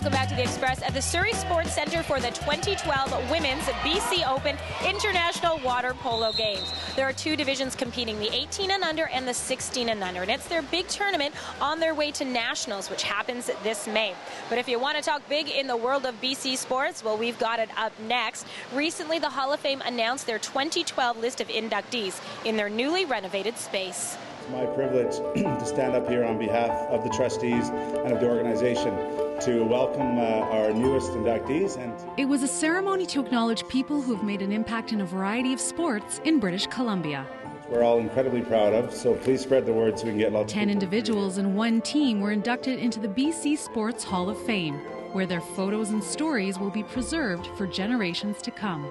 welcome back to The Express at the Surrey Sports Centre for the 2012 Women's BC Open International Water Polo Games. There are two divisions competing, the 18 and under and the 16 and under, and it's their big tournament on their way to Nationals, which happens this May. But if you want to talk big in the world of BC sports, well, we've got it up next. Recently, the Hall of Fame announced their 2012 list of inductees in their newly renovated space. It's my privilege to stand up here on behalf of the trustees and of the organization to welcome our newest inductees. It was a ceremony to acknowledge people who have made an impact in a variety of sports in British Columbia. We're all incredibly proud of, so please spread the word so we can get lots of 10 individuals and one team were inducted into the BC Sports Hall of Fame, where their photos and stories will be preserved for generations to come.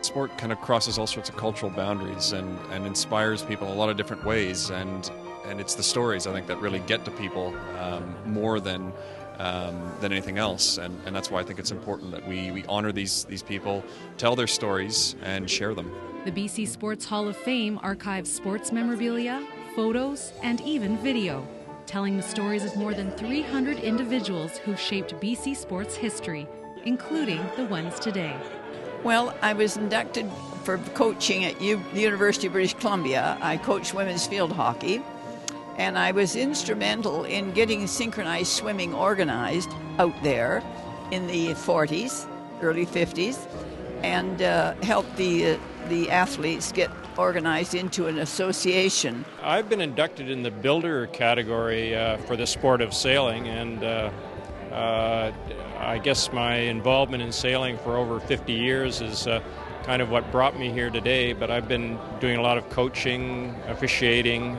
Sport kind of crosses all sorts of cultural boundaries and inspires people in a lot of different ways, and it's the stories, I think, that really get to people more than anything else, and that's why I think it's important that we honor these people, tell their stories, and share them. The BC Sports Hall of Fame archives sports memorabilia, photos, and even video, telling the stories of more than 300 individuals who've shaped BC sports history, including the ones today. Well, I was inducted for coaching at the University of British Columbia. I coached women's field hockey, and I was instrumental in getting synchronized swimming organized out there in the 40s, early 50s, and helped the athletes get organized into an association. I've been inducted in the builder category for the sport of sailing, and I guess my involvement in sailing for over 50 years is kind of what brought me here today, but I've been doing a lot of coaching, officiating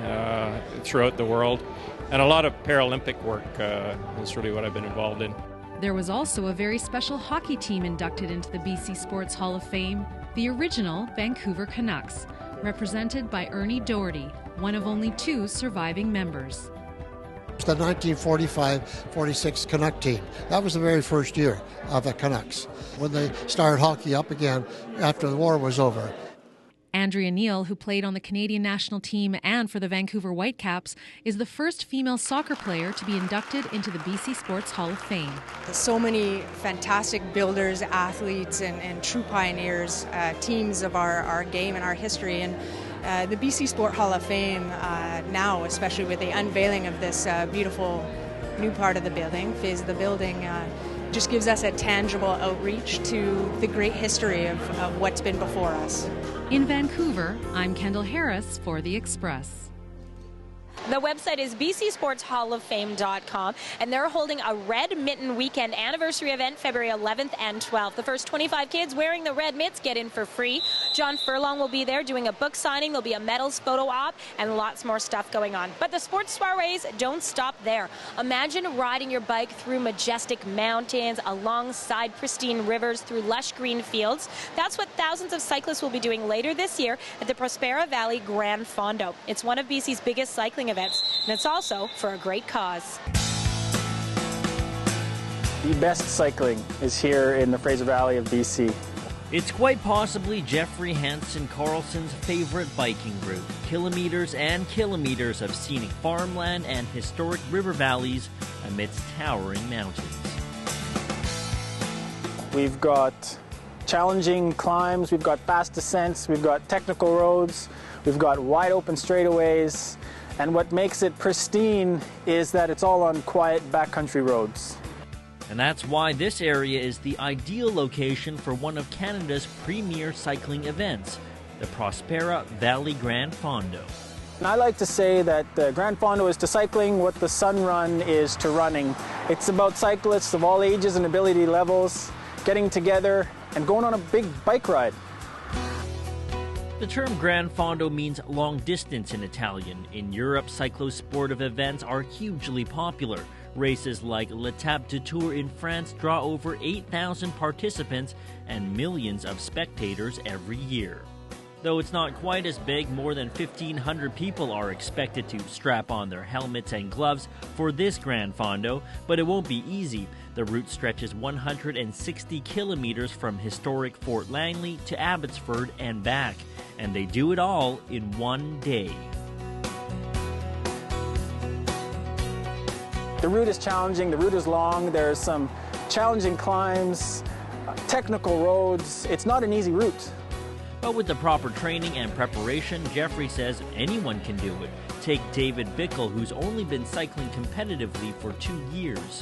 throughout the world, and a lot of Paralympic work. That's really what I've been involved in. There was also a very special hockey team inducted into the BC Sports Hall of Fame, the original Vancouver Canucks, represented by Ernie Doherty, one of only two surviving members. The 1945-46 Canuck team. That was the very first year of the Canucks, when they started hockey up again after the war was over. Andrea Neal, who played on the Canadian national team and for the Vancouver Whitecaps, is the first female soccer player to be inducted into the BC Sports Hall of Fame. So many fantastic builders, athletes, and true pioneers, teams of our game and our history. And the BC Sport Hall of Fame now, especially with the unveiling of this beautiful new part of the building, phase of the building, just gives us a tangible outreach to the great history of what's been before us. In Vancouver, I'm Kendall Harris for The Express. The website is bcsportshalloffame.com, and they're holding a Red Mitten Weekend anniversary event February 11th and 12th. The first 25 kids wearing the red mitts get in for free. John Furlong will be there doing a book signing. There'll be a medals photo op and lots more stuff going on. But the sports soirees don't stop there. Imagine riding your bike through majestic mountains, alongside pristine rivers, through lush green fields. That's what thousands of cyclists will be doing later this year at the Prospera Valley Grand Fondo. It's one of BC's biggest cycling events, and it's also for a great cause. The best cycling is here in the Fraser Valley of BC. It's quite possibly Jeffrey Hansen Carlson's favorite biking route. Kilometers and kilometers of scenic farmland and historic river valleys amidst towering mountains. We've got challenging climbs, we've got fast descents, we've got technical roads, we've got wide open straightaways, and what makes it pristine is that it's all on quiet backcountry roads. And that's why this area is the ideal location for one of Canada's premier cycling events, the Prospera Valley Grand Fondo. And I like to say that the Grand Fondo is to cycling what the Sun Run is to running. It's about cyclists of all ages and ability levels getting together and going on a big bike ride. The term Grand Fondo means long distance in Italian. In Europe, cyclosportive events are hugely popular. Races like L'Etape du Tour in France draw over 8,000 participants and millions of spectators every year. Though it's not quite as big, more than 1,500 people are expected to strap on their helmets and gloves for this Grand Fondo, but it won't be easy. The route stretches 160 kilometers from historic Fort Langley to Abbotsford and back, and they do it all in one day. The route is challenging, the route is long, there's some challenging climbs, technical roads. It's not an easy route. But with the proper training and preparation, Jeffrey says anyone can do it. Take David Bickle, who's only been cycling competitively for 2 years.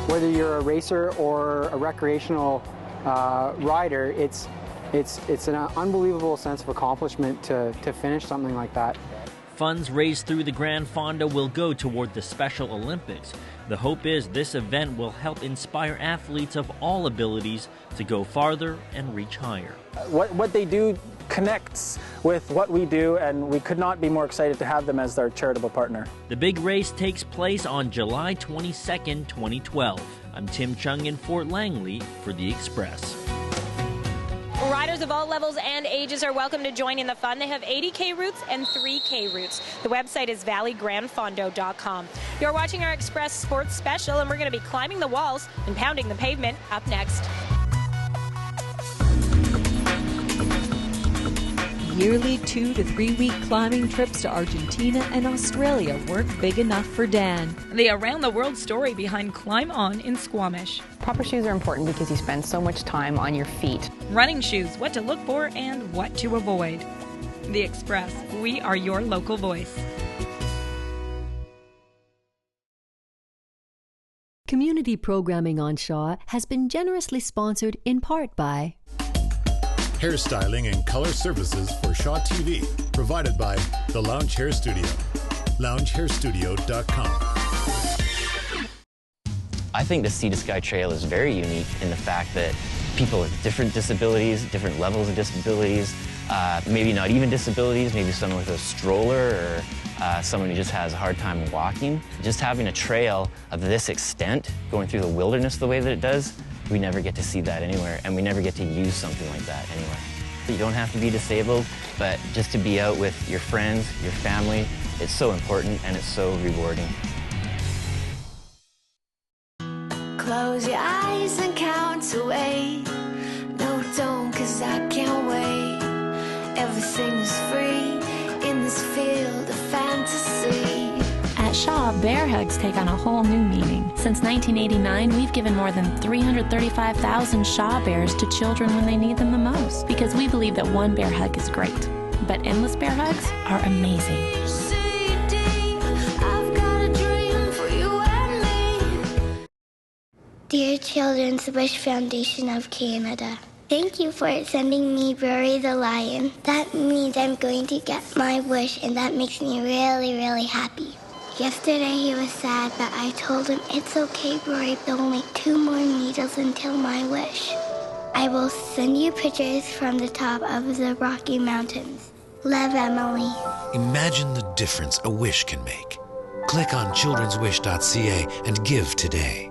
Whether you're a racer or a recreational rider, it's an unbelievable sense of accomplishment to finish something like that. Funds raised through the Grand Fondo will go toward the Special Olympics. The hope is this event will help inspire athletes of all abilities to go farther and reach higher. What they do connects with what we do, and we could not be more excited to have them as our charitable partner. The big race takes place on July 22nd, 2012. I'm Tim Chung in Fort Langley for The Express. Riders of all levels and ages are welcome to join in the fun. They have 80K routes and 3K routes. The website is valleygrandfondo.com. You're watching our Express Sports Special, and we're going to be climbing the walls and pounding the pavement up next. Yearly 2 to 3 week climbing trips to Argentina and Australia weren't big enough for Dan. The around-the-world story behind Climb On in Squamish. Proper shoes are important because you spend so much time on your feet. Running shoes, what to look for and what to avoid. The Express, we are your local voice. Community programming on Shaw has been generously sponsored in part by hairstyling and color services for Shaw TV, provided by The Lounge Hair Studio, loungehairstudio.com. I think the Sea to Sky Trail is very unique in the fact that people with different disabilities, different levels of disabilities, maybe not even disabilities, maybe someone with a stroller or someone who just has a hard time walking. Just having a trail of this extent, going through the wilderness the way that it does, we never get to see that anywhere, and we never get to use something like that anywhere. You don't have to be disabled, but just to be out with your friends, your family, it's so important and it's so rewarding. Close your eyes and count away. No, don't, 'cause I can't wait. Everything is free in this field of fantasy. At Shaw, bear hugs take on a whole new meaning. Since 1989, we've given more than 335,000 Shaw bears to children when they need them the most, because we believe that one bear hug is great, but endless bear hugs are amazing. Dear Children's Wish Foundation of Canada, thank you for sending me Rory the Lion. That means I'm going to get my wish, and that makes me really, really happy. Yesterday he was sad, but I told him it's okay, Rory, they'll only 2 more needles until my wish. I will send you pictures from the top of the Rocky Mountains. Love, Emily. Imagine the difference a wish can make. Click on childrenswish.ca and give today.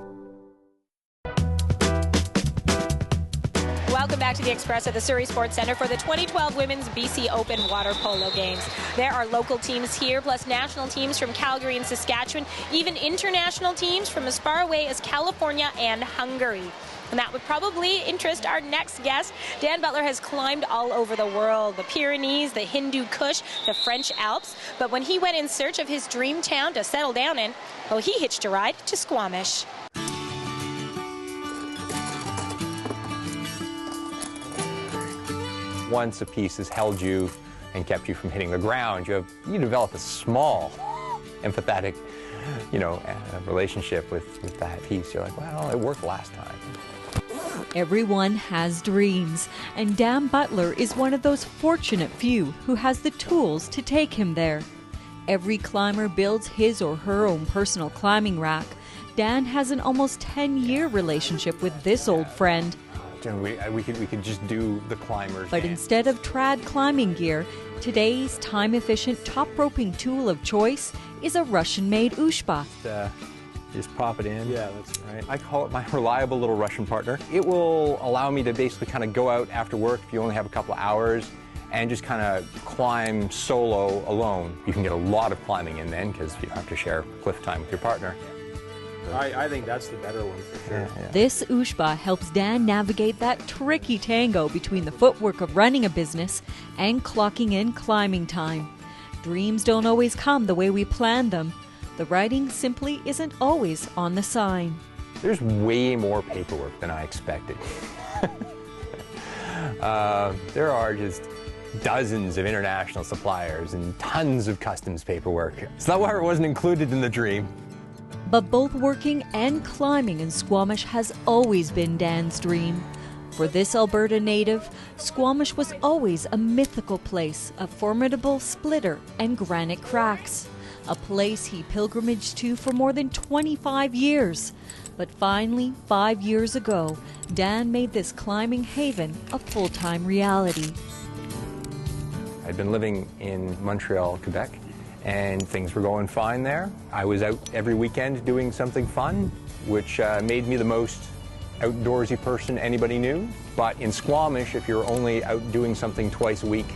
Welcome back to the Express at the Surrey Sports Centre for the 2012 Women's BC Open Water Polo Games. There are local teams here, plus national teams from Calgary and Saskatchewan, even international teams from as far away as California and Hungary. And that would probably interest our next guest. Dan Butler has climbed all over the world, the Pyrenees, the Hindu Kush, the French Alps. But when he went in search of his dream town to settle down in, well, he hitched a ride to Squamish. Once a piece has held you and kept you from hitting the ground, you develop a small, empathetic, relationship with that piece. You're like, well, it worked last time. Everyone has dreams, and Dan Butler is one of those fortunate few who has the tools to take him there. Every climber builds his or her own personal climbing rack. Dan has an almost 10-year relationship with this old friend. We could just do the climbers. But instead of trad climbing gear, today's time-efficient top roping tool of choice is a Russian-made ushba. Just pop it in. Yeah, that's right. I call it my reliable little Russian partner. It will allow me to basically kind of go out after work if you only have a couple of hours and just kind of climb solo alone. You can get a lot of climbing in then because you have to share cliff time with your partner. I think that's the better one for sure. Yeah. This ushba helps Dan navigate that tricky tango between the footwork of running a business and clocking in climbing time. Dreams don't always come the way we planned them. The writing simply isn't always on the sign. There's way more paperwork than I expected. There are just dozens of international suppliers and tons of customs paperwork. It's not why it wasn't included in the dream. But both working and climbing in Squamish has always been Dan's dream. For this Alberta native, Squamish was always a mythical place of formidable splitter and granite cracks. A place he pilgrimaged to for more than 25 years. But finally, 5 years ago, Dan made this climbing haven a full-time reality. I'd been living in Montreal, Quebec, and things were going fine there. I was out every weekend doing something fun, which made me the most outdoorsy person anybody knew. But in Squamish, if you're only out doing something twice a week,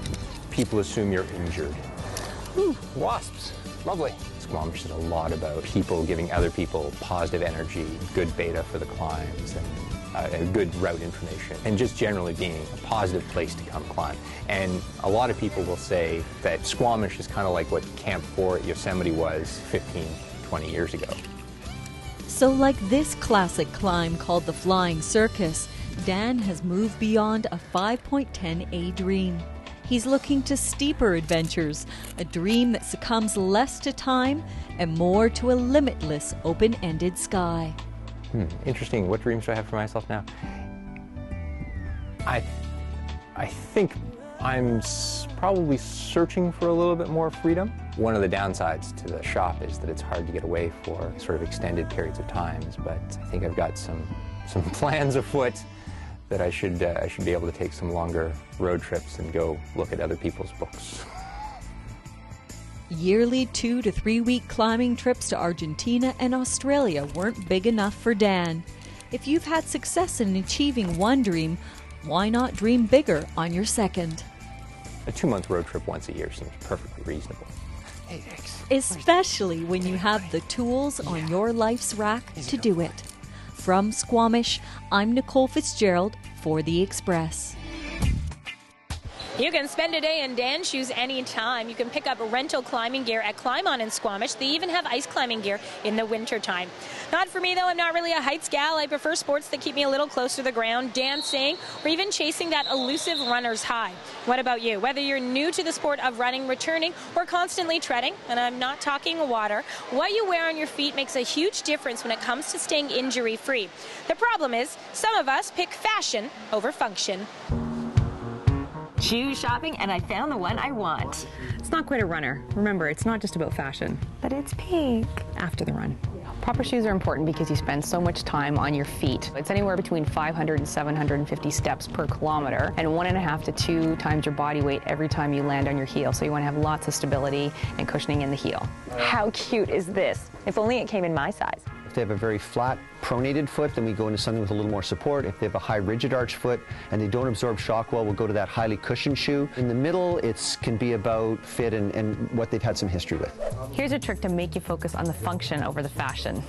people assume you're injured. Ooh, wasps, lovely. Squamish is a lot about people giving other people positive energy, good beta for the climbs, and good route information, and just generally being a positive place to come climb. And a lot of people will say that Squamish is kind of like what Camp 4 at Yosemite was 15, 20 years ago. So like this classic climb called the Flying Circus, Dan has moved beyond a 5.10A dream. He's looking to steeper adventures, a dream that succumbs less to time and more to a limitless, open-ended sky. Interesting. What dreams do I have for myself now? I think I'm probably searching for a little bit more freedom. One of the downsides to the shop is that it's hard to get away for sort of extended periods of times, but I think I've got some plans afoot that I should be able to take some longer road trips and go look at other people's books. Yearly 2 to 3 week climbing trips to Argentina and Australia weren't big enough for Dan. If you've had success in achieving one dream, why not dream bigger on your second? A 2-month road trip once a year seems perfectly reasonable. Especially when you have the tools on your life's rack to do it. From Squamish, I'm Nicole Fitzgerald for The Express. You can spend a day in Dan's shoes anytime. You can pick up rental climbing gear at Climb On in Squamish. They even have ice climbing gear in the wintertime. Not for me, though. I'm not really a heights gal. I prefer sports that keep me a little closer to the ground, dancing, or even chasing that elusive runner's high. What about you? Whether you're new to the sport of running, returning, or constantly treading, and I'm not talking water, what you wear on your feet makes a huge difference when it comes to staying injury-free. The problem is, some of us pick fashion over function. Shoe shopping, and I found the one I want. It's not quite a runner. Remember, it's not just about fashion. But it's pink. After the run. Proper shoes are important because you spend so much time on your feet. It's anywhere between 500 and 750 steps per kilometer, and 1.5 to 2 times your body weight every time you land on your heel. So you want to have lots of stability and cushioning in the heel. How cute is this? If only it came in my size. If they have a very flat, pronated foot, then we go into something with a little more support. If they have a high rigid arch foot and they don't absorb shock well, we'll go to that highly cushioned shoe. In the middle, it can be about fit and what they've had some history with. Here's a trick to make you focus on the function over the fashion.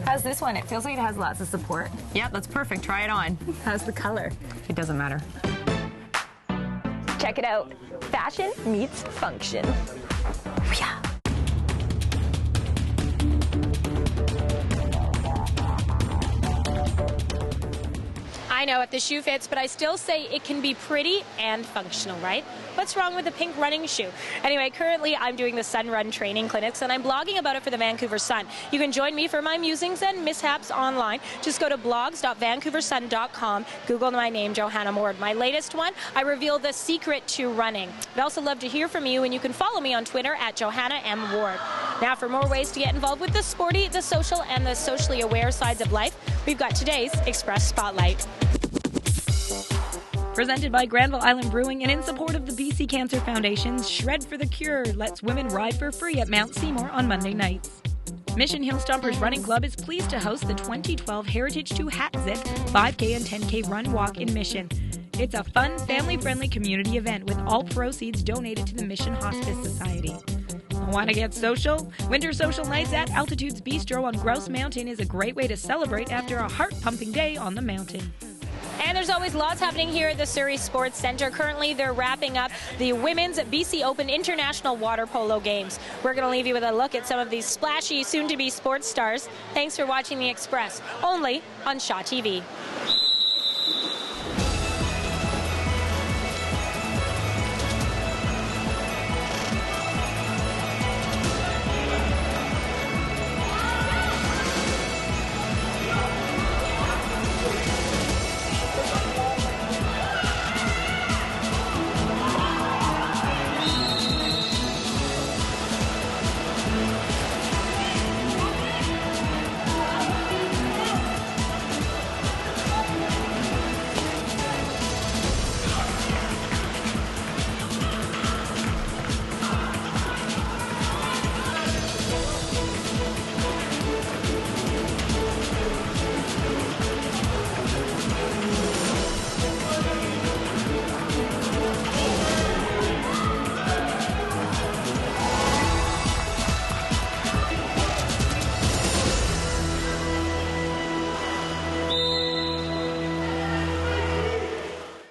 How's this one? It feels like it has lots of support. Yeah, that's perfect. Try it on. How's the color? It doesn't matter. Check it out. Fashion meets function. Yeah. I know if the shoe fits, but I still say it can be pretty and functional, right? What's wrong with a pink running shoe? Anyway, currently I'm doing the Sun Run training clinics, and I'm blogging about it for the Vancouver Sun. You can join me for my musings and mishaps online. Just go to blogs.vancouversun.com, Google my name, Johanna Mord. My latest one, I reveal the secret to running. I'd also love to hear from you, and you can follow me on Twitter at Johanna M. Ward. Now, for more ways to get involved with the sporty, the social, and the socially aware sides of life, we've got today's Express Spotlight. Presented by Granville Island Brewing and in support of the BC Cancer Foundation's Shred for the Cure lets women ride for free at Mount Seymour on Monday nights. Mission Hill Stompers Running Club is pleased to host the 2012 Heritage to Hat Zip 5K and 10K Run Walk in Mission. It's a fun, family-friendly community event with all proceeds donated to the Mission Hospice Society. Want to get social? Winter social nights at Altitude's Bistro on Grouse Mountain is a great way to celebrate after a heart-pumping day on the mountain. And there's always lots happening here at the Surrey Sports Centre. Currently, they're wrapping up the Women's BC Open International Water Polo Games. We're going to leave you with a look at some of these splashy, soon-to-be sports stars. Thanks for watching The Express, only on Shaw TV.